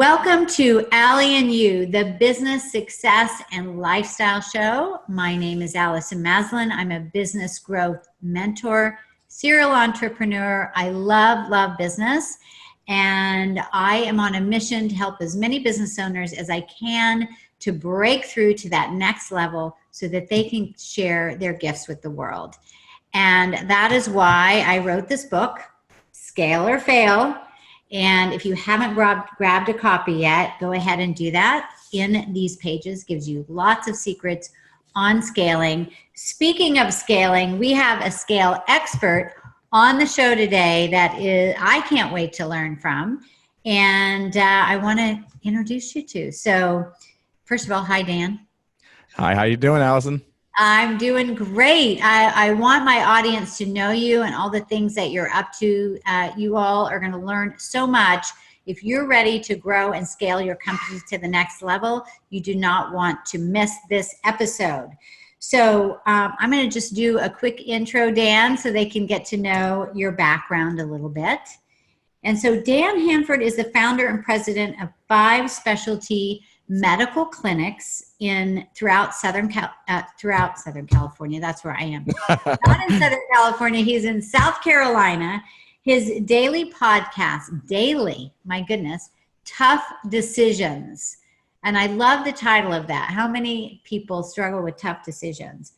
Welcome to Allie You, the business success and lifestyle show. My name is Allison Maslan. I'm a business growth mentor, serial entrepreneur. I love business, and I am on a mission to help as many business owners as I can to break through to that next level so that they can share their gifts with the world. And that is why I wrote this book, Scale or Fail. And if you haven't grabbed a copy yet, go ahead and do that. In these pages, gives you lots of secrets on scaling. Speaking of scaling, we have a scale expert on the show today that I can't wait to learn from. And I want to introduce you to. So first of all, hi, Dan. Hi, how you doing, Allison? I'm doing great. I want my audience to know you and all the things that you're up to. You all are going to learn so much. If you're ready to grow and scale your company to the next level, you do not want to miss this episode. So I'm going to just do a quick intro, Dan, so they can get to know your background a little bit. And so Dan Handford is the founder and president of 5 specialty medical clinics throughout Southern California. That's where I am. Not in Southern California. He's in South Carolina. His daily podcast, my goodness, Tough Decisions. And I love the title of that. How many people struggle with tough decisions?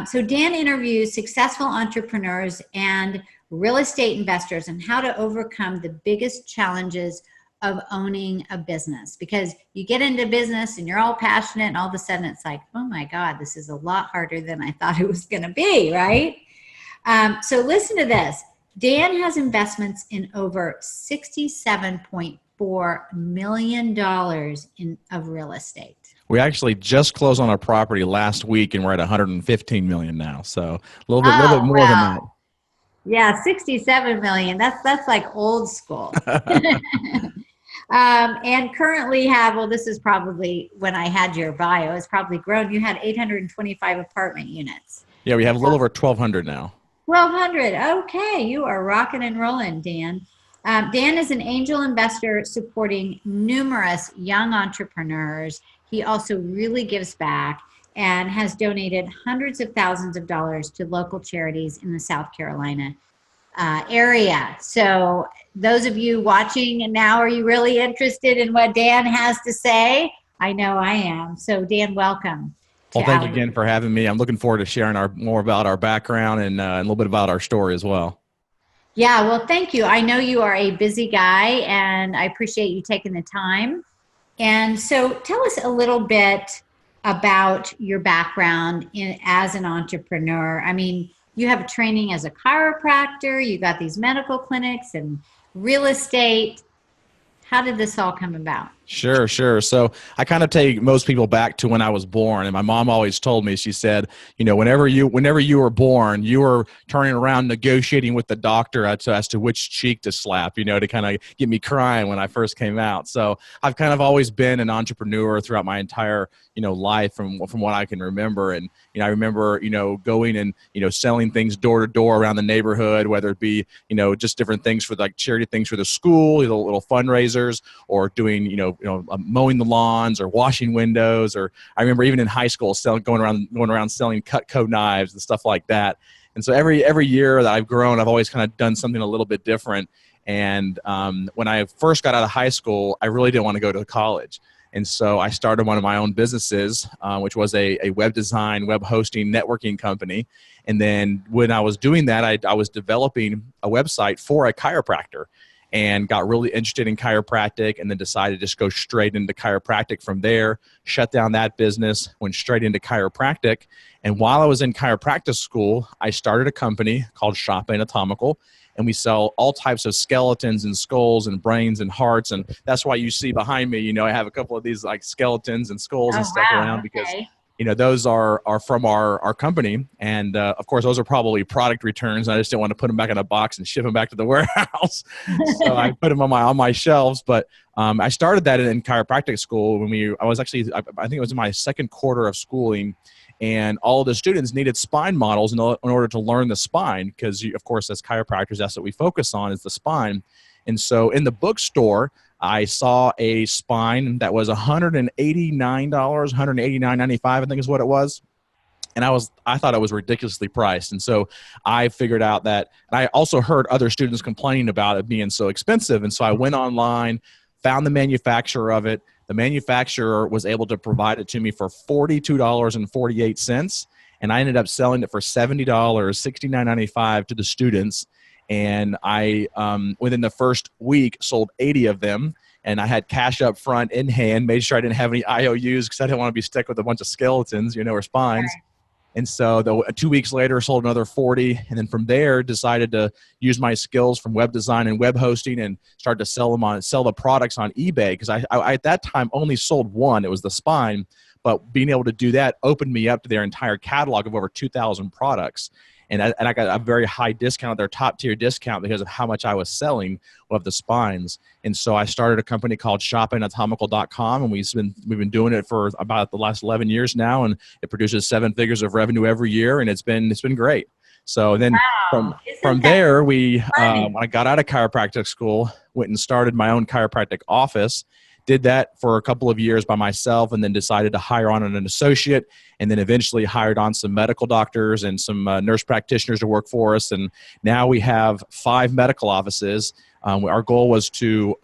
So Dan interviews successful entrepreneurs and real estate investors on how to overcome the biggest challenges of owning a business, because you get into business and you're all passionate and all of a sudden it's like, oh my God, this is a lot harder than I thought it was going to be, right? So listen to this. Dan has investments in over $67.4 million of real estate. We actually just closed on our property last week and we're at 115 million now. So a little bit more than that. Yeah, 67 million. That's like old school. And currently this is probably when I had your bio, it's probably grown. You had 825 apartment units. Yeah, we have a little over 1,200 now. 1,200. Okay, you are rocking and rolling, Dan. Dan is an angel investor supporting numerous young entrepreneurs. He also really gives back and has donated hundreds of thousands of dollars to local charities in the South Carolina area. So those of you watching and now, are you really interested in what Dan has to say? I know I am. So Dan, welcome. Well, thank you again for having me. I'm looking forward to sharing more about our background and a little bit about our story as well. Yeah, well, thank you. I know you are a busy guy and I appreciate you taking the time. And so tell us a little bit about your background as an entrepreneur. I mean, you have training as a chiropractor, you got these medical clinics and real estate. How did this all come about? Sure. So I kind of take most people back to when I was born, and my mom always told me, she said, whenever you were born, you were turning around negotiating with the doctor as to which cheek to slap, to kind of get me crying when I first came out. So I've kind of always been an entrepreneur throughout my entire, life from what I can remember. And, I remember, going and, selling things door to door around the neighborhood, whether it be, just different things for like charity things for the school, little fundraisers, or doing, mowing the lawns or washing windows, or I remember even in high school going around selling Cutco knives and stuff like that. And so every year that I've grown, I've always kind of done something a little bit different. And when I first got out of high school, I really didn't want to go to college. And so I started one of my own businesses, which was a web design, web hosting, networking company. And then when I was doing that, I was developing a website for a chiropractor, and got really interested in chiropractic, and then decided to just go straight into chiropractic from there, shut down that business, went straight into chiropractic. And while I was in chiropractic school, I started a company called Shop Anatomical, and we sell all types of skeletons and skulls and brains and hearts. And that's why you see behind me, I have a couple of these like skeletons and skulls and stuff around, because those are from our company. And of course, those are probably product returns. I just didn't want to put them back in a box and ship them back to the warehouse. So I put them on my shelves. But I started that in chiropractic school when I think it was in my second quarter of schooling. and all the students needed spine models in order to learn the spine, because of course, as chiropractors, that's what we focus on, is the spine. And so in the bookstore, I saw a spine that was $189, $189.95, I think is what it was. And I thought it was ridiculously priced. And so I figured out that, and I also heard other students complaining about it being so expensive. And so I went online, found the manufacturer of it. The manufacturer was able to provide it to me for $42.48. And I ended up selling it for $70, $69.95 to the students. And I, within the first week, sold 80 of them. And I had cash up front in hand, made sure I didn't have any IOUs because I didn't want to be stuck with a bunch of skeletons, or spines. Right. And so 2 weeks later, sold another 40. And then from there, decided to use my skills from web design and web hosting and start to sell the products on eBay. Because I at that time only sold one. It was the spine. But being able to do that opened me up to their entire catalog of over 2,000 products. And I got a very high discount, their top tier discount, because of how much I was selling of the spines. And so I started a company called shopinatomical.com, and we've been doing it for about the last 11 years now, and it produces 7 figures of revenue every year, and it's been great. So then from there, when I got out of chiropractic school, went and started my own chiropractic office. Did that for a couple of years by myself, and then decided to hire on an associate, and then eventually hired on some medical doctors and some nurse practitioners to work for us. And now we have 5 medical offices. Our goal was to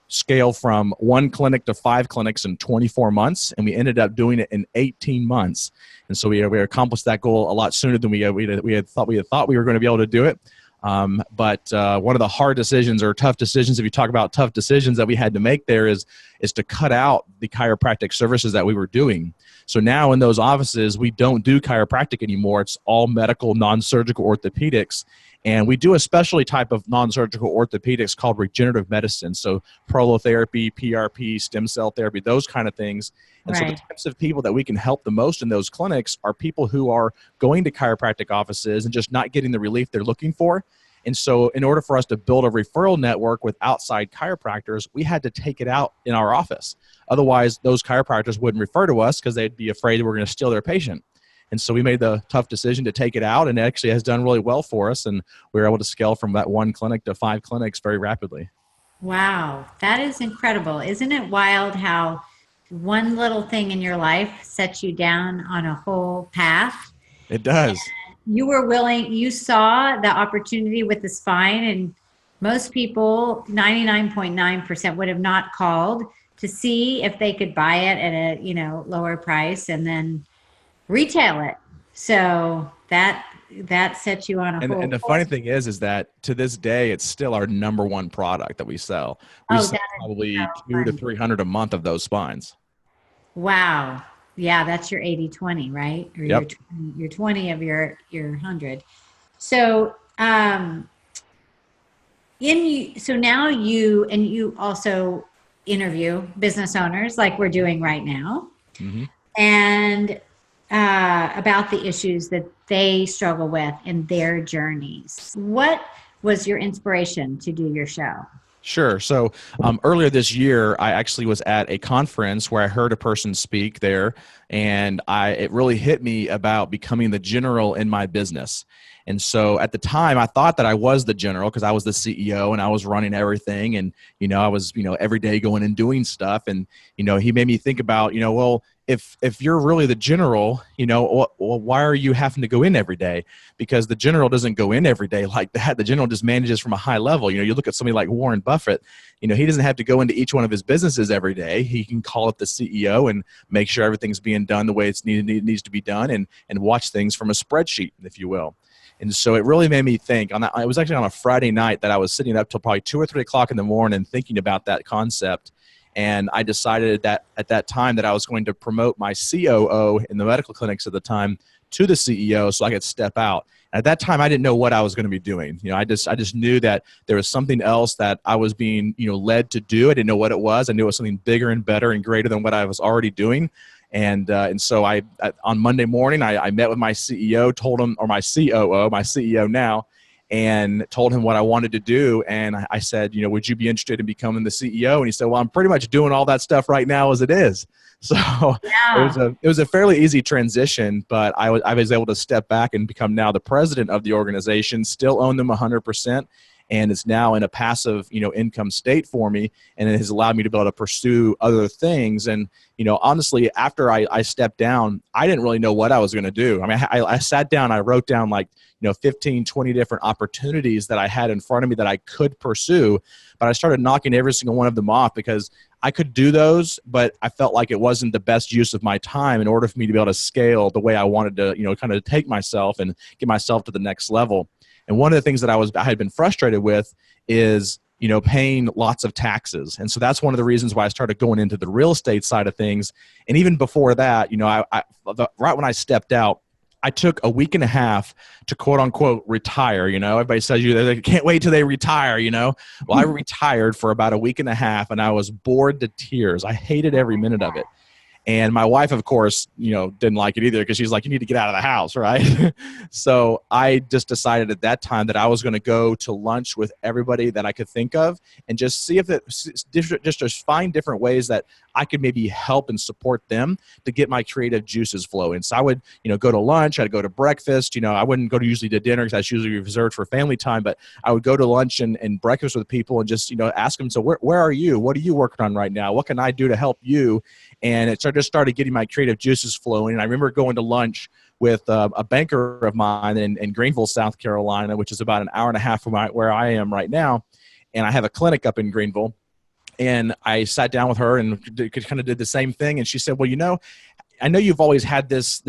scale from 1 clinic to 5 clinics in 24 months, and we ended up doing it in 18 months. And so we accomplished that goal a lot sooner than we had thought we were going to be able to do it. But one of the hard decisions, or tough decisions, if you talk about tough decisions that we had to make there, is to cut out the chiropractic services that we were doing. So now in those offices, we don't do chiropractic anymore. It's all medical, non-surgical orthopedics. And we do a specialty type of non-surgical orthopedics called regenerative medicine. So prolotherapy, PRP, stem cell therapy, those kind of things. And so the types of people that we can help the most in those clinics are people who are going to chiropractic offices and just not getting the relief they're looking for. And so in order for us to build a referral network with outside chiropractors, we had to take it out in our office. Otherwise, those chiropractors wouldn't refer to us because they'd be afraid that we're going to steal their patient. And so we made the tough decision to take it out, and it actually has done really well for us. And we were able to scale from that 1 clinic to 5 clinics very rapidly. Wow, that is incredible. Isn't it wild how one little thing in your life sets you down on a whole path? It does. And you saw the opportunity with the spine, and most people, 99.9%, would have not called to see if they could buy it at a lower price and then retail it. So that sets you on a whole. And the funny thing is that to this day, it's still our number 1 product that we sell. We sell probably 200 to 300 a month of those spines. Wow. Yeah, that's your 80-20, right? Or yep. your 20 of your 100. So so now you also interview business owners like we're doing right now, and about the issues that they struggle with in their journeys. What was your inspiration to do your show? Sure. So earlier this year, I actually was at a conference where I heard a person speak there, and it really hit me about becoming the general in my business. And so at the time, I thought that I was the general because I was the CEO and I was running everything, and I was every day going and doing stuff. And he made me think about well, if you're really the general, why are you having to go in every day? Because the general doesn't go in every day like that. The general just manages from a high level. You look at somebody like Warren Buffett, he doesn't have to go into each one of his businesses every day. He can call up the CEO and make sure everything's being done the way it needs to be done, and watch things from a spreadsheet, if you will. And so it really made me think. It was actually on a Friday night that I was sitting up till probably 2 or 3 o'clock in the morning thinking about that concept. And I decided that at that time that I was going to promote my COO in the medical clinics at the time to the CEO so I could step out. And at that time, I didn't know what I was going to be doing. I just knew that there was something else that I was being led to do. I didn't know what it was. I knew it was something bigger and better and greater than what I was already doing. And so on Monday morning, I met with my CEO, told him, or my COO, my CEO now, and told him what I wanted to do. And I said, you know, would you be interested in becoming the CEO? And he said, well, I'm pretty much doing all that stuff right now as it is. So Yeah. it was a fairly easy transition, but I was able to step back and become now the president of the organization, still own them 100%. And it's now in a passive, you know, income state for me. And it has allowed me to be able to pursue other things. And, you know, honestly, after I stepped down, I didn't really know what I was going to do. I mean, I sat down, I wrote down like, you know, 15, 20 different opportunities that I had in front of me that I could pursue. But I started knocking every single one of them off because I could do those, but I felt like it wasn't the best use of my time in order for me to be able to scale the way I wanted to, you know, kind of take myself and get myself to the next level. And one of the things that I had been frustrated with is, you know, paying lots of taxes. And so that's one of the reasons why I started going into the real estate side of things. And even before that, you know, right when I stepped out, I took a week and a half to quote unquote retire. You know, everybody says they can't wait till they retire, you know. Well, I retired for about a week and a half and I was bored to tears. I hated every minute of it. And my wife, of course, you know, didn't like it either because she's like, you need to get out of the house, right? So I just decided at that time that I was going to go to lunch with everybody that I could think of and just see if just find different ways that I could maybe help and support them to get my creative juices flowing. So I would, you know, go to lunch, I'd go to breakfast, you know, I wouldn't go to usually to dinner because that's usually reserved for family time, but I would go to lunch and breakfast with people and just, you know, ask them, so where are you? What are you working on right now? What can I do to help you? And it just started getting my creative juices flowing. And I remember going to lunch with a banker of mine in Greenville, South Carolina, which is about an hour and a half from where I am right now. And I have a clinic up in Greenville. And I sat down with her and kind of did the same thing. And she said, well, you know, I know you've always had this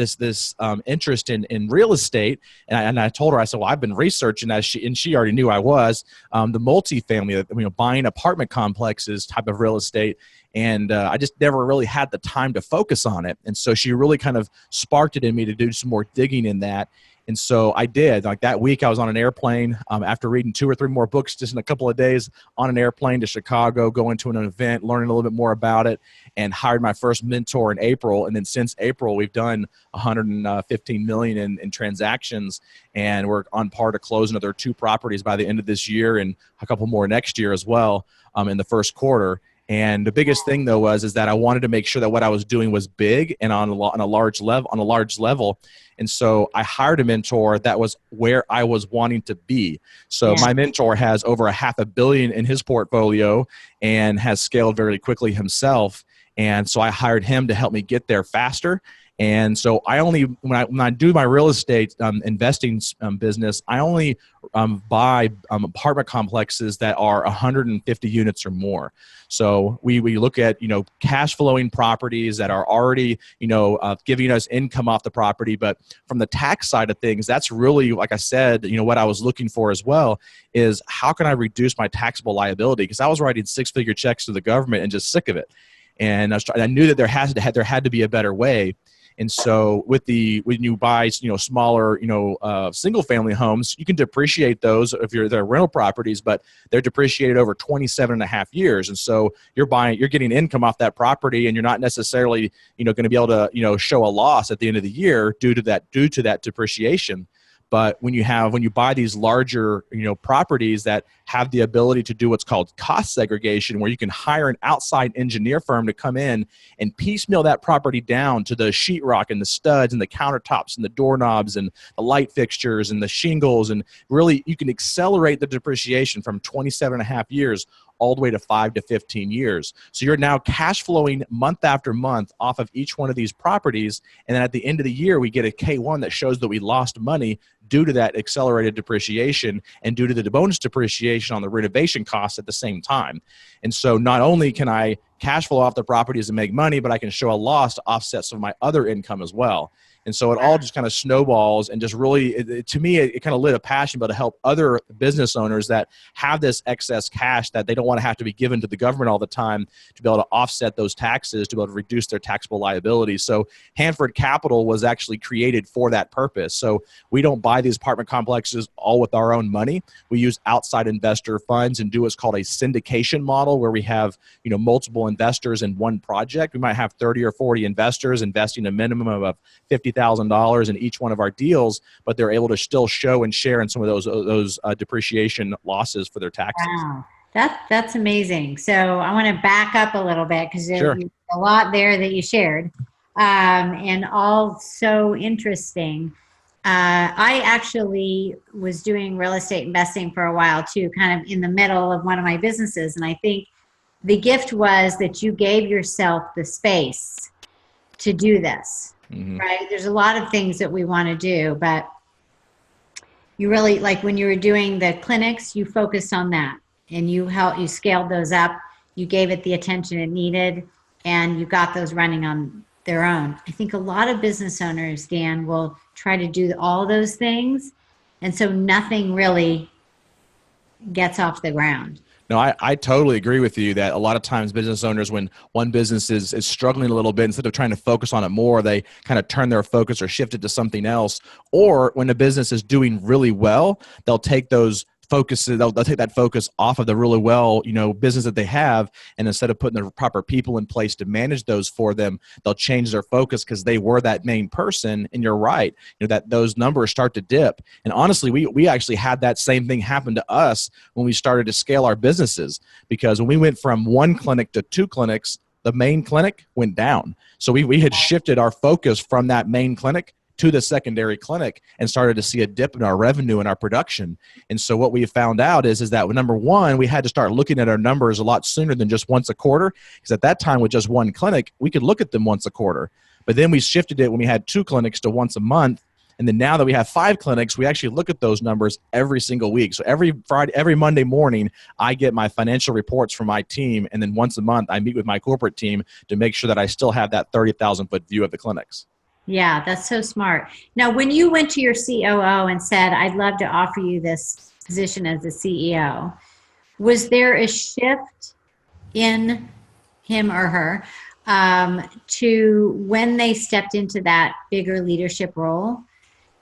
interest in real estate. And I told her, I said, well, I've been researching that. She already knew I was, the multifamily, you know, buying apartment complexes type of real estate. And I just never really had the time to focus on it. And so she really kind of sparked it in me to do some more digging in that. And so I did. Like that week, I was on an airplane after reading 2 or 3 more books just in a couple of days on an airplane to Chicago, going to an event, learning a little bit more about it, and hired my first mentor in April. And then since April, we've done 115 million in transactions, and we're on par to close another 2 properties by the end of this year and a couple more next year as well in the first quarter. And the biggest thing though is that I wanted to make sure that what I was doing was big and on a large level. And so I hired a mentor that was where I was wanting to be. So my mentor has over $500 million in his portfolio and has scaled very quickly himself. And so I hired him to help me get there faster. And so I only, when I do my real estate investing business, I only buy apartment complexes that are 150 units or more. So we look at, you know, cash flowing properties that are already, you know, giving us income off the property. But from the tax side of things, that's really, like I said, you know, what I was looking for as well is how can I reduce my taxable liability? Because I was writing 6-figure checks to the government and just sick of it. And I knew that there had to be a better way. And so when you buy, you know, smaller, you know, single family homes, you can depreciate those if they're rental properties, but they're depreciated over 27.5 years. And so you're getting income off that property, and you're not necessarily, you know, going to be able to, you know, show a loss at the end of the year due to that depreciation. But when you buy these larger, you know, properties that have the ability to do what's called cost segregation, where you can hire an outside engineer firm to come in and piecemeal that property down to the sheetrock and the studs and the countertops and the doorknobs and the light fixtures and the shingles, and really you can accelerate the depreciation from 27.5 years all the way to 5 to 15 years. So you're now cash flowing month after month off of each one of these properties. And then at the end of the year, we get a K1 that shows that we lost money due to that accelerated depreciation and due to the bonus depreciation on the renovation costs at the same time. And so not only can I cash flow off the properties and make money, but I can show a loss to offset some of my other income as well. And so it all just kind of snowballs, and just really, to me, it kind of lit a passion, but to help other business owners that have this excess cash that they don't want to have to be given to the government all the time, to be able to offset those taxes, to be able to reduce their taxable liabilities. So Handford Capital was actually created for that purpose. So we don't buy these apartment complexes all with our own money. We use outside investor funds and do what's called a syndication model, where we have, you know, multiple investors in one project. We might have 30 or 40 investors investing a minimum of $50,000 $50,000 in each one of our deals, but they're able to still show and share in some of those depreciation losses for their taxes. Wow. That's amazing. So I want to back up a little bit because Sure. there's a lot there that you shared, and all so interesting. I actually was doing real estate investing for a while too, kind of in the middle of one of my businesses. And I think the gift was that you gave yourself the space to do this, right? There's a lot of things that we want to do, but you really, like when you were doing the clinics, you focused on that and you scaled those up. You gave it the attention it needed and you got those running on their own. I think a lot of business owners, Dan, will try to do all those things. And so nothing really gets off the ground. No, I totally agree with you that a lot of times business owners, when one business is struggling a little bit, instead of trying to focus on it more, they kind of turn their focus or shift it to something else. Or when a business is doing really well, they'll take those focuses, they'll take that focus off of the really well, business that they have. And instead of putting the proper people in place to manage those for them, they'll change their focus because they were that main person. And you're right, that those numbers start to dip. And honestly, we actually had that same thing happen to us when we started to scale our businesses, because when we went from one clinic to two clinics, the main clinic went down. So we had shifted our focus from that main clinic to the secondary clinic and started to see a dip in our revenue and our production. And so what we found out is that number one, we had to start looking at our numbers a lot sooner than just once a quarter. Because at that time with just one clinic, we could look at them once a quarter. But then we shifted it when we had two clinics to once a month. And then now that we have 5 clinics, we actually look at those numbers every single week. So every Monday morning, I get my financial reports from my team. And then once a month, I meet with my corporate team to make sure that I still have that 30,000 foot view of the clinics. Yeah, that's so smart. Now, when you went to your COO and said, I'd love to offer you this position as the CEO, was there a shift in him or her to when they stepped into that bigger leadership role,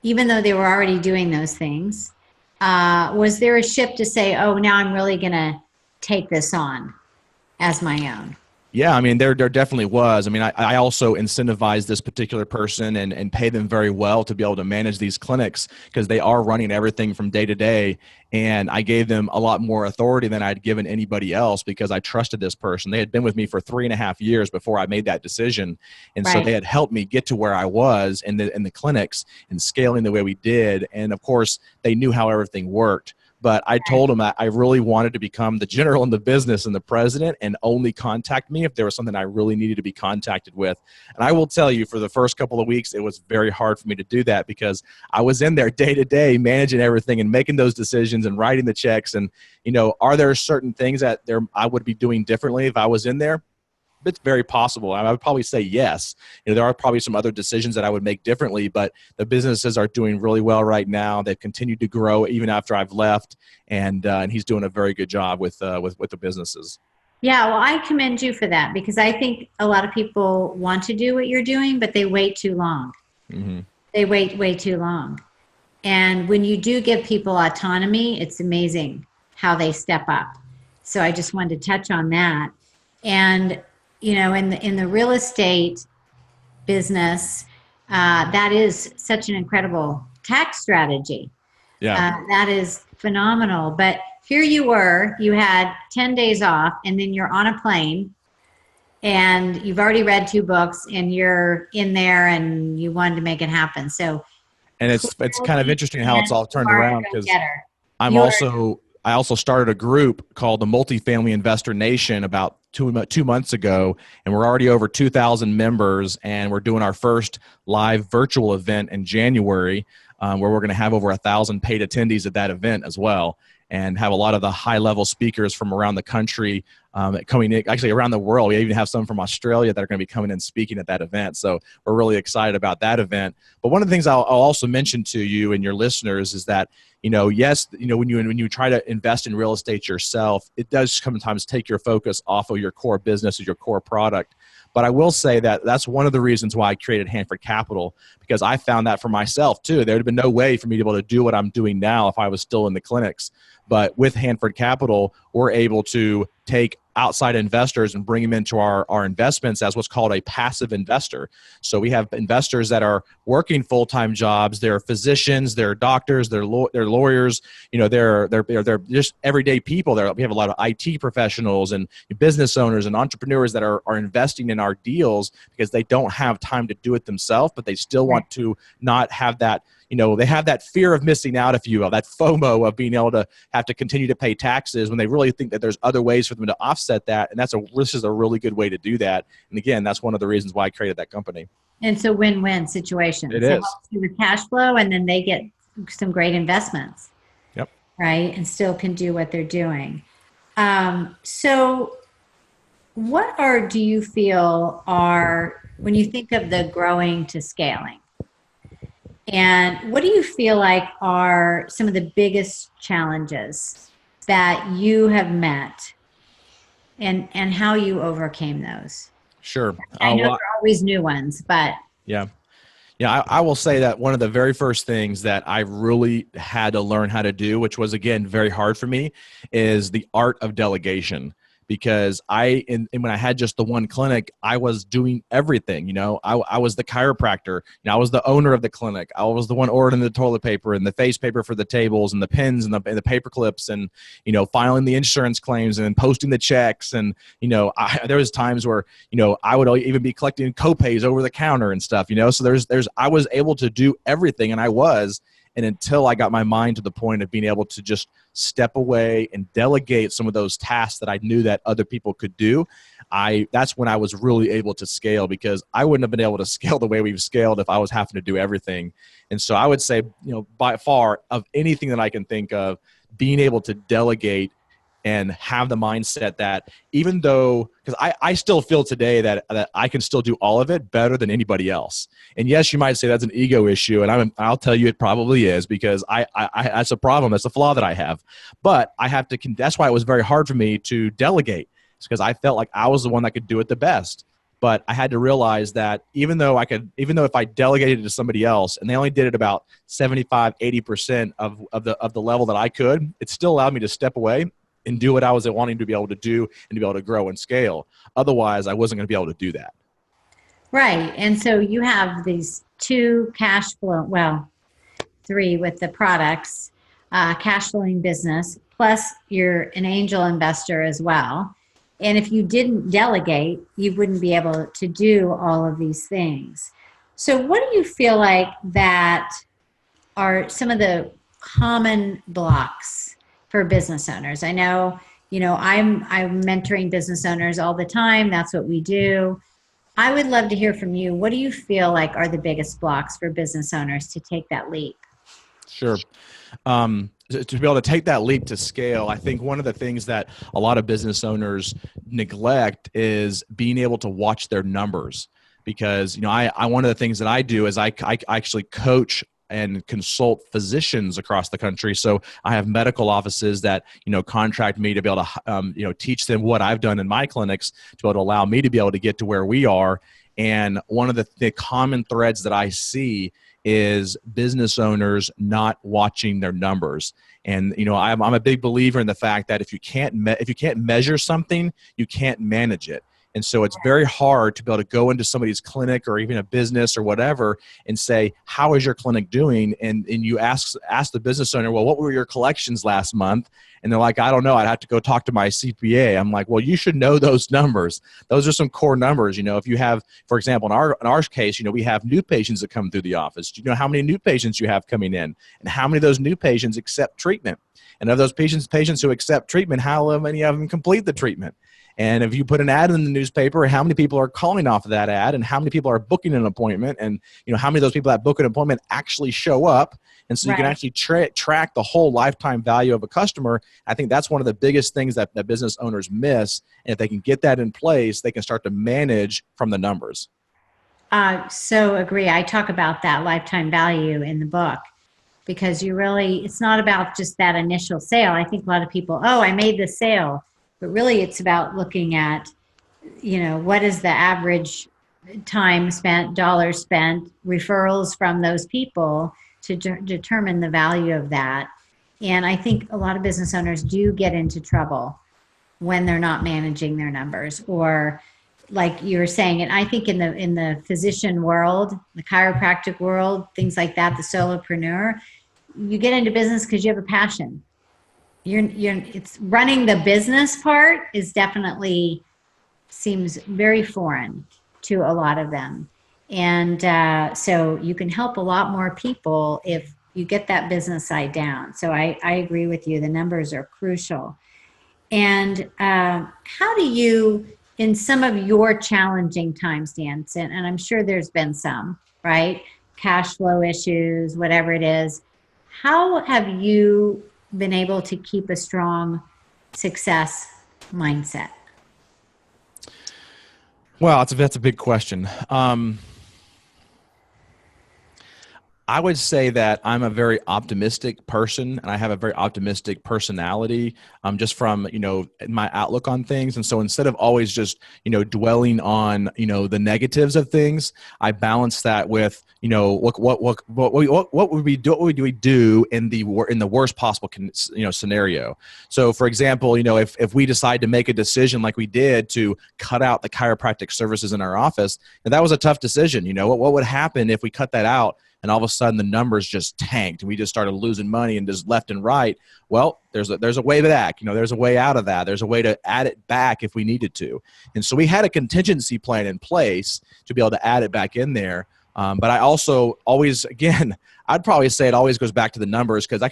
even though they were already doing those things? Was there a shift to say, oh, now I'm really going to take this on as my own? Yeah, I mean, there definitely was. I mean, I also incentivized this particular person and pay them very well to be able to manage these clinics because they are running everything from day to day. And I gave them a lot more authority than I'd given anybody else because I trusted this person. They had been with me for 3.5 years before I made that decision. And so they had helped me get to where I was in the clinics and scaling the way we did. And of course, they knew how everything worked. But I told him that I really wanted to become the general in the business and the president and only contact me if there was something I really needed to be contacted with. And I will tell you, for the first couple of weeks, it was very hard for me to do that because I was in there day to day managing everything and making those decisions and writing the checks. And, are there certain things that I would be doing differently if I was in there? It's very possible. I would probably say yes. There are probably some other decisions that I would make differently, but the businesses are doing really well right now. They've continued to grow even after I've left, and he's doing a very good job with the businesses. Yeah, well, I commend you for that because I think a lot of people want to do what you're doing, but they wait too long. Mm-hmm. They wait way too long. And when you do give people autonomy, it's amazing how they step up. So I just wanted to touch on that. And in the real estate business, that is such an incredible tax strategy. Yeah, that is phenomenal. But here you were, you had 10 days off, and then you're on a plane, and you've already read 2 books, and you're in there, and you wanted to make it happen. So, and it's kind of interesting how it's all turned around because I also started a group called the Multifamily Investor Nation about 2 months ago, and we're already over 2,000 members, and we're doing our first live virtual event in January, where we're going to have over 1,000 paid attendees at that event as well, and have a lot of the high-level speakers from around the country coming in, actually around the world. We even have some from Australia that are going to be coming and speaking at that event. So we're really excited about that event. But one of the things I'll also mention to you and your listeners is that, yes, when you try to invest in real estate yourself, it does sometimes take your focus off of your core business or your core product. But I will say that that's one of the reasons why I created Handford Capital, because I found that for myself too. There would have been no way for me to be able to do what I'm doing now if I was still in the clinics. But with Handford Capital, we're able to take outside investors and bring them into our investments as what's called a passive investor. So we have investors that are working full-time jobs. They're physicians, they're doctors, they're lawyers. They're just everyday people. We have a lot of IT professionals and business owners and entrepreneurs that are investing in our deals because they don't have time to do it themselves, but they still want to not have that. They have that fear of missing out, if you will, that FOMO of being able to have to continue to pay taxes when they really think that there's other ways for them to offset that. And this is a really good way to do that. And again, that's one of the reasons why I created that company. And it's a win-win situation. It helps is. you with cash flow, and then they get some great investments. Yep. Right. And still can do what they're doing. So what do you feel are, when you think of the growing to scaling, and what do you feel like are some of the biggest challenges that you have met, and how you overcame those? Sure. I know there are always new ones, but. Yeah. I will say that one of the very first things that I really had to learn how to do, which was, again, very hard for me, is the art of delegation. Because when I had just the one clinic, I was doing everything. I was the chiropractor. I was the owner of the clinic. I was the one ordering the toilet paper and the face paper for the tables and the pens and the paper clips and filing the insurance claims and posting the checks. And there was times where I would even be collecting copays over the counter and stuff. So I was able to do everything, and and until I got my mind to the point of being able to just step away and delegate some of those tasks that I knew that other people could do, that's when I was really able to scale, because I wouldn't have been able to scale the way we've scaled if I was having to do everything. And so I would say, by far, of anything that I can think of, being able to delegate and have the mindset that, even though, because I still feel today that I can still do all of it better than anybody else. And yes, you might say that's an ego issue, and I'll tell you it probably is, because I that's a problem, that's a flaw that I have. But that's why it was very hard for me to delegate. It's because I felt like I was the one that could do it the best. But I had to realize that even though if I delegated it to somebody else and they only did it about 75, 80% of the level that I could, it still allowed me to step away and do what I was wanting to be able to do and to be able to grow and scale. Otherwise, I wasn't going to be able to do that. Right. And so you have these two three with the products, cash flowing business, plus you're an angel investor as well. And if you didn't delegate, you wouldn't be able to do all of these things. So what do you feel like that are some of the common blocks for business owners? I know, I'm mentoring business owners all the time. That's what we do. I would love to hear from you. What do you feel like are the biggest blocks for business owners to take that leap? Sure. To be able to take that leap to scale, I think one of the things that a lot of business owners neglect is being able to watch their numbers. Because, one of the things that I do is I actually coach and consult physicians across the country. So I have medical offices that, contract me to be able to, teach them what I've done in my clinics to be able to allow me to be able to get to where we are. And one of the common threads that I see is business owners not watching their numbers. And, I'm a big believer in the fact that if you can't measure something, you can't manage it. And so it's very hard to be able to go into somebody's clinic or even a business or whatever and say, how is your clinic doing? And you ask the business owner, well, what were your collections last month? And they're like, I don't know. I'd have to go talk to my CPA. I'm like, well, you should know those numbers. Those are some core numbers. If you have, for example, in our case, we have new patients that come through the office. Do you know how many new patients you have coming in? And how many of those new patients accept treatment? And of those patients who accept treatment, how many of them complete the treatment? And if you put an ad in the newspaper, how many people are calling off of that ad, and how many people are booking an appointment, and how many of those people that book an appointment actually show up? And so you can actually track the whole lifetime value of a customer. I think that's one of the biggest things that business owners miss. And if they can get that in place, they can start to manage from the numbers. So agree. I talk about that lifetime value in the book, because it's not about just that initial sale. I think a lot of people, I made the sale. But really, it's about looking at, what is the average time spent, dollars spent, referrals from those people to determine the value of that. And I think a lot of business owners do get into trouble when they're not managing their numbers, or like you were saying, and I think in the physician world, the chiropractic world, things like that, the solopreneur, you get into business because you have a passion. It's running the business part is definitely seems very foreign to a lot of them. And so you can help a lot more people if you get that business side down. So I agree with you. The numbers are crucial. And how do you, in some of your challenging times, Dan, and I'm sure there's been some, right? Cash flow issues, whatever it is. How have you been able to keep a strong success mindset? Well, that's a big question. I would say that I'm a very optimistic person, and I have a very optimistic personality, just from, my outlook on things. And so instead of always just, dwelling on, the negatives of things, I balance that with, what would we do? What would we do in the worst possible, scenario? So for example, if we decide to make a decision like we did to cut out the chiropractic services in our office, and that was a tough decision. What would happen if we cut that out? And all of a sudden the numbers just tanked and we just started losing money and just left and right. Well, there's a way back, there's a way out of that. There's a way to add it back if we needed to. And so we had a contingency plan in place to be able to add it back in there. But I also always, again, I'd probably say it always goes back to the numbers, because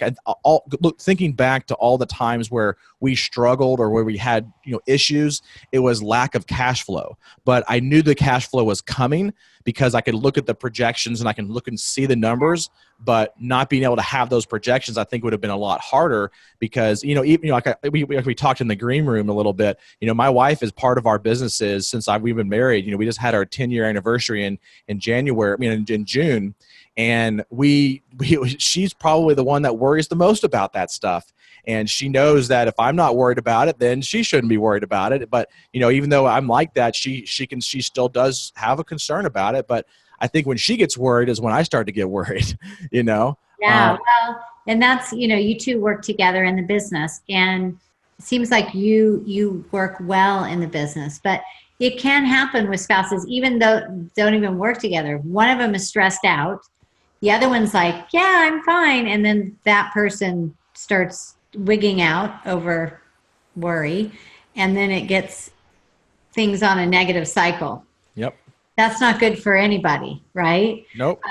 thinking back to all the times where we struggled or where we had issues, it was lack of cash flow. But I knew the cash flow was coming because I could look at the projections and I can look and see the numbers. But not being able to have those projections, I think, would have been a lot harder, because even we talked in the green room a little bit. My wife is part of our businesses since we've been married. We just had our 10-year anniversary in January. In June. And she's probably the one that worries the most about that stuff. And she knows that if I'm not worried about it, then she shouldn't be worried about it. But, even though I'm like that, she still does have a concern about it. But I think when she gets worried is when I start to get worried, Yeah. Well, and that's, you two work together in the business, and it seems like you work well in the business, but it can happen with spouses, even though don't even work together. One of them is stressed out. The other one's like, yeah, I'm fine. And then that person starts wigging out over worry. And then it gets things on a negative cycle. Yep. That's not good for anybody, right? Nope.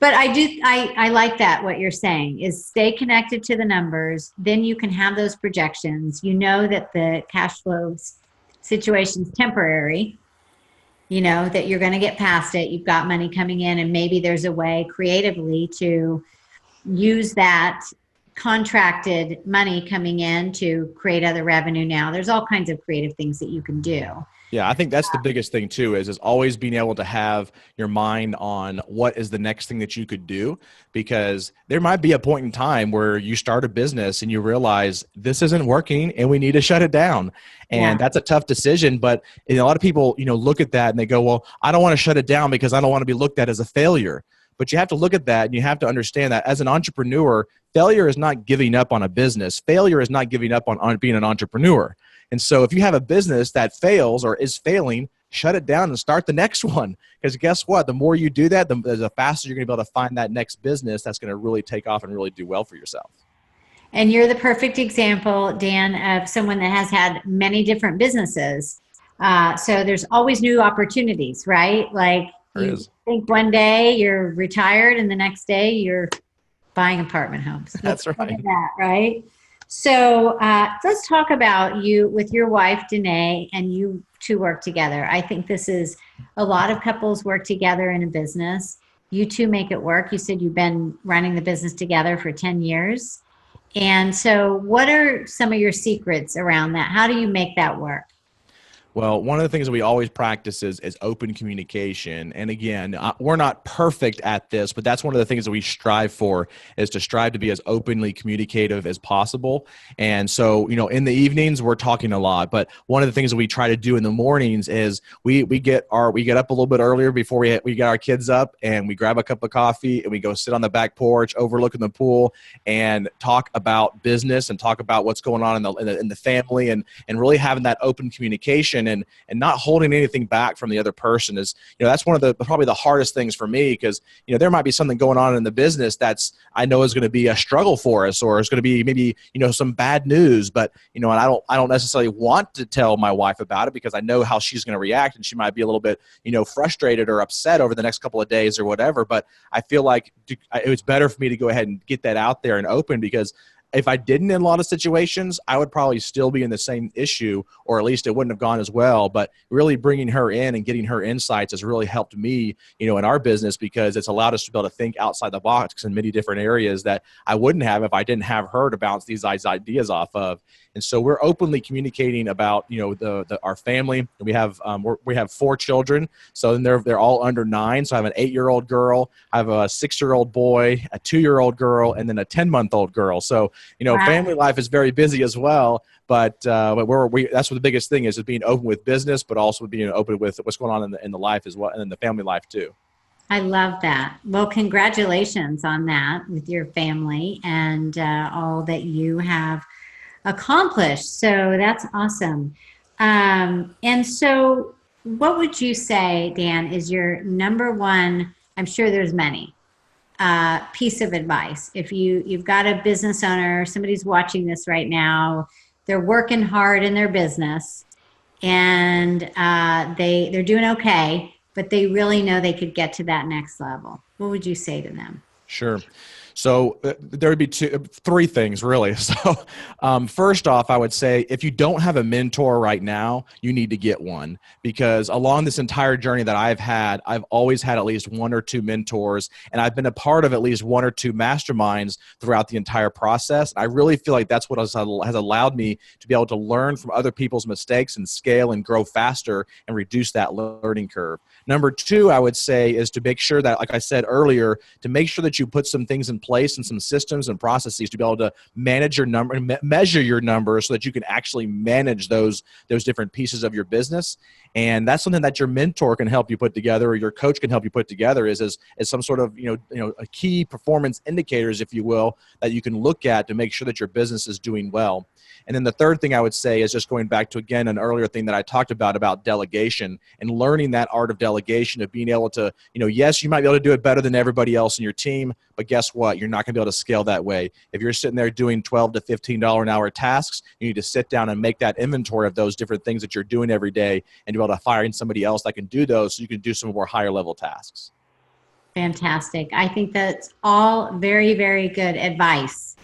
But I like that. What you're saying is stay connected to the numbers. Then you can have those projections. That the cash flow situation's temporary. That you're going to get past it. You've got money coming in, and maybe there's a way creatively to use that contracted money coming in to create other revenue. Now there's all kinds of creative things that you can do. Yeah, I think that's the biggest thing too, is always being able to have your mind on what is the next thing that you could do, because there might be a point in time where you start a business and you realize this isn't working and we need to shut it down. And that's a tough decision. But a lot of people, look at that and they go, well, I don't want to shut it down because I don't want to be looked at as a failure. But you have to look at that and you have to understand that as an entrepreneur, failure is not giving up on a business. Failure is not giving up on being an entrepreneur. And so if you have a business that fails or is failing, shut it down and start the next one. Because guess what? The more you do that, the faster you're going to be able to find that next business that's going to really take off and really do well for yourself. And you're the perfect example, Dan, of someone that has had many different businesses. So there's always new opportunities, right? Like you think one day you're retired and the next day you're buying apartment homes. That's right. That, right? So let's talk about you with your wife, Danae, and you two work together. I think this is a lot of couples work together in a business. You two make it work. You said you've been running the business together for 10 years. And so what are some of your secrets around that? How do you make that work? Well, one of the things that we always practice is open communication. And again, we're not perfect at this, but that's one of the things that we strive for, is to strive to be as openly communicative as possible. And so, in the evenings, we're talking a lot, but one of the things that we try to do in the mornings is we get up a little bit earlier before we get our kids up, and we grab a cup of coffee and we go sit on the back porch overlooking the pool and talk about business and talk about what's going on in the family, and really having that open communication. And not holding anything back from the other person is, that's one of the probably the hardest things for me, because there might be something going on in the business that's, I know, is going to be a struggle for us, or it's going to be maybe some bad news, but and I don't necessarily want to tell my wife about it, because I know how she's going to react, and she might be a little bit frustrated or upset over the next couple of days or whatever. But I feel like it was better for me to go ahead and get that out there and open, because if I didn't, in a lot of situations, I would probably still be in the same issue, or at least it wouldn't have gone as well. But really bringing her in and getting her insights has really helped me, in our business, because it's allowed us to be able to think outside the box in many different areas that I wouldn't have if I didn't have her to bounce these ideas off of. And so we're openly communicating about, our family. We have 4 children, so then they're all under 9. So I have an 8-year-old girl, I have a 6-year-old boy, a 2-year-old girl, and then a 10-month-old girl. So Wow. family life is very busy as well. But that's what the biggest thing is being open with business, but also being open with what's going on in the life as well, and in the family life too. I love that. Well, congratulations on that with your family and all that you have accomplished. So that's awesome. And so what would you say, Dan, is your number one, I'm sure there's many, piece of advice? If you've got a business owner, somebody's watching this right now, they're working hard in their business, and they're doing okay, but they really know they could get to that next level. What would you say to them? Sure. So there would be 3 things really. So first off, I would say if you don't have a mentor right now, you need to get one, because along this entire journey that I've had, I've always had at least 1 or 2 mentors, and I've been a part of at least 1 or 2 masterminds throughout the entire process. I really feel like that's what has allowed me to be able to learn from other people's mistakes and scale and grow faster and reduce that learning curve. Number 2, I would say, is to make sure that, like I said earlier, to make sure that you put some things in place and some systems and processes to be able to manage your number, measure your numbers, so that you can actually manage those different pieces of your business. And that's something that your mentor can help you put together, or your coach can help you put together, is some sort of a key performance indicators, if you will, that you can look at to make sure that your business is doing well. And then the third thing I would say is just going back to, again, an earlier thing that I talked about delegation, and learning that art of delegation, of being able to, yes, you might be able to do it better than everybody else in your team, but guess what? You're not going to be able to scale that way. If you're sitting there doing $12 to $15 an hour tasks, you need to sit down and make that inventory of those different things that you're doing every day, and be able to hire in somebody else that can do those, so you can do some more higher level tasks. Fantastic. I think that's all very, very good advice.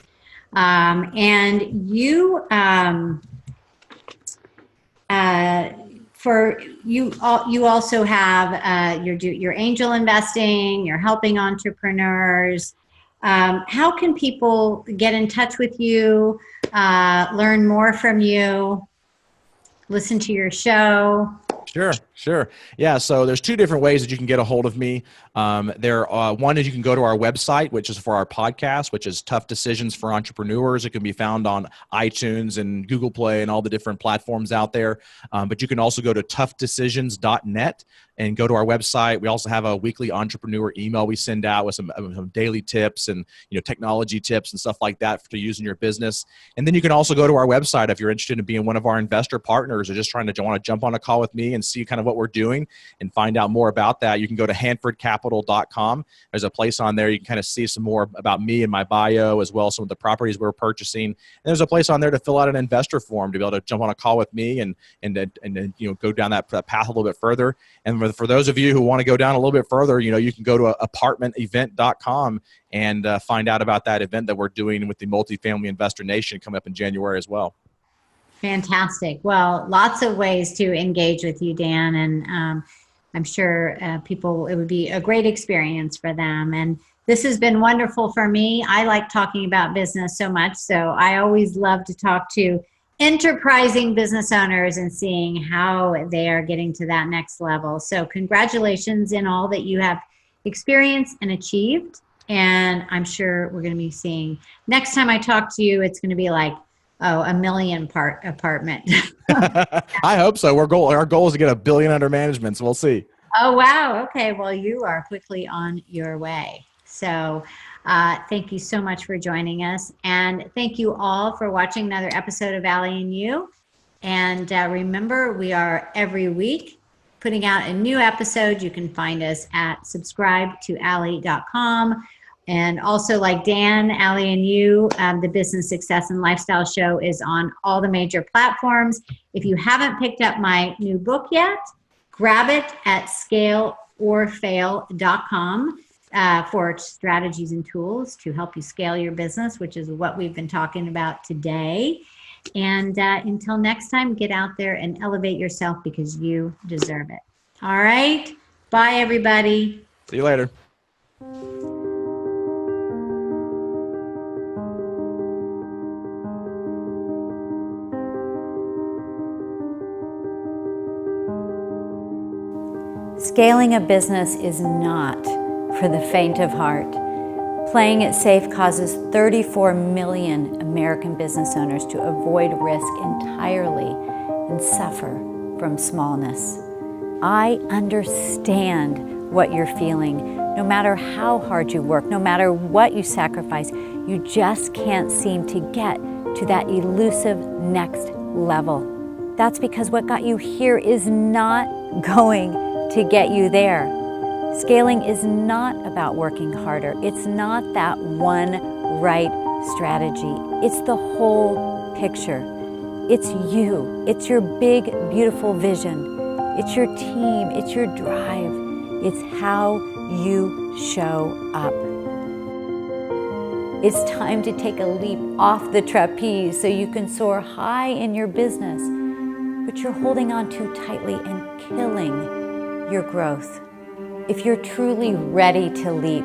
And you, you also have your angel investing, you're helping entrepreneurs. How can people get in touch with you, learn more from you, listen to your show? Sure. Yeah. So there's 2 different ways that you can get a hold of me. One is you can go to our website, which is for our podcast, which is Tough Decisions for Entrepreneurs. It can be found on iTunes and Google Play and all the different platforms out there. But you can also go to toughdecisions.net and go to our website. We also have a weekly entrepreneur email we send out with some daily tips and technology tips and stuff like that to use in your business. And then you can also go to our website if you're interested in being one of our investor partners, or just want to jump on a call with me and see kind of what we're doing and find out more about that. You can go to hanfordcapital.com. There's a place on there you can kind of see some more about me and my bio, as well as some of the properties we're purchasing. And there's a place on there to fill out an investor form to be able to jump on a call with me and go down that path a little bit further. And for those of you who want to go down a little bit further, you can go to apartmentevent.com and find out about that event that we're doing with the Multifamily Investor Nation coming up in January as well. Fantastic. Well, lots of ways to engage with you, Dan, and I'm sure it would be a great experience for them. And this has been wonderful for me. I like talking about business so much, so I always love to talk to enterprising business owners and seeing how they are getting to that next level. So congratulations in all that you have experienced and achieved. And I'm sure we're going to be seeing, next time I talk to you, it's going to be like, oh, a million part apartment. I hope so. Our goal is to get 1 billion under management, so we'll see. Oh, wow. Okay. Well, you are quickly on your way. So thank you so much for joining us. And thank you all for watching another episode of Allie You. And remember, we are every week putting out a new episode. You can find us at subscribe-to-allie.com. And also, like Dan, Allie You, the Business Success and Lifestyle Show is on all the major platforms. If you haven't picked up my new book yet, grab it at scaleorfail.com for strategies and tools to help you scale your business, which is what we've been talking about today. And until next time, get out there and elevate yourself because you deserve it. All right. Bye, everybody. See you later. Scaling a business is not for the faint of heart. Playing it safe causes 34 million American business owners to avoid risk entirely and suffer from smallness. I understand what you're feeling. No matter how hard you work, no matter what you sacrifice, you just can't seem to get to that elusive next level. That's because what got you here is not going to get you there. Scaling is not about working harder. It's not that one right strategy. It's the whole picture. It's you. It's your big, beautiful vision. It's your team. It's your drive. It's how you show up. It's time to take a leap off the trapeze so you can soar high in your business, but you're holding on too tightly and killing your growth. If you're truly ready to leap,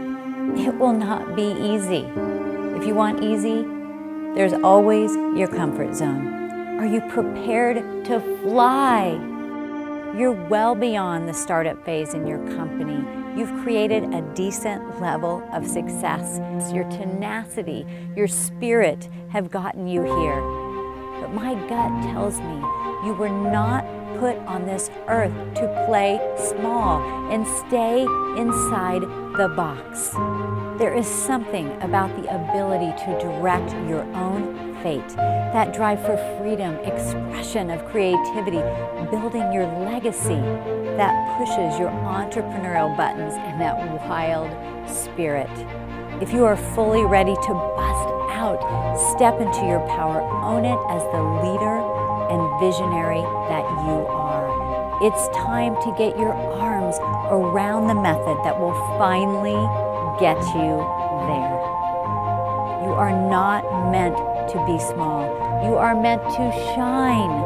it will not be easy. If you want easy, there's always your comfort zone. Are you prepared to fly? You're well beyond the startup phase in your company. You've created a decent level of success. Your tenacity, your spirit have gotten you here. But my gut tells me you were not put on this earth to play small and stay inside the box. There is something about the ability to direct your own fate, that drive for freedom, expression of creativity, building your legacy, that pushes your entrepreneurial buttons and that wild spirit. If you are fully ready to bust out, step into your power, own it as the leader and visionary that you are. It's time to get your arms around the method that will finally get you there. You are not meant to be small. You are meant to shine.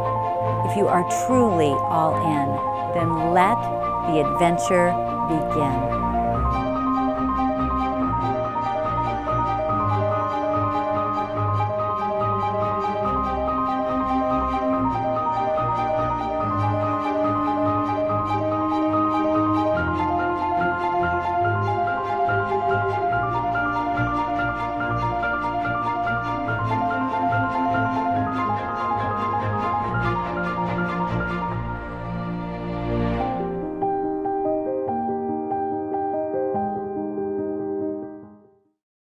If you are truly all in, then let the adventure begin.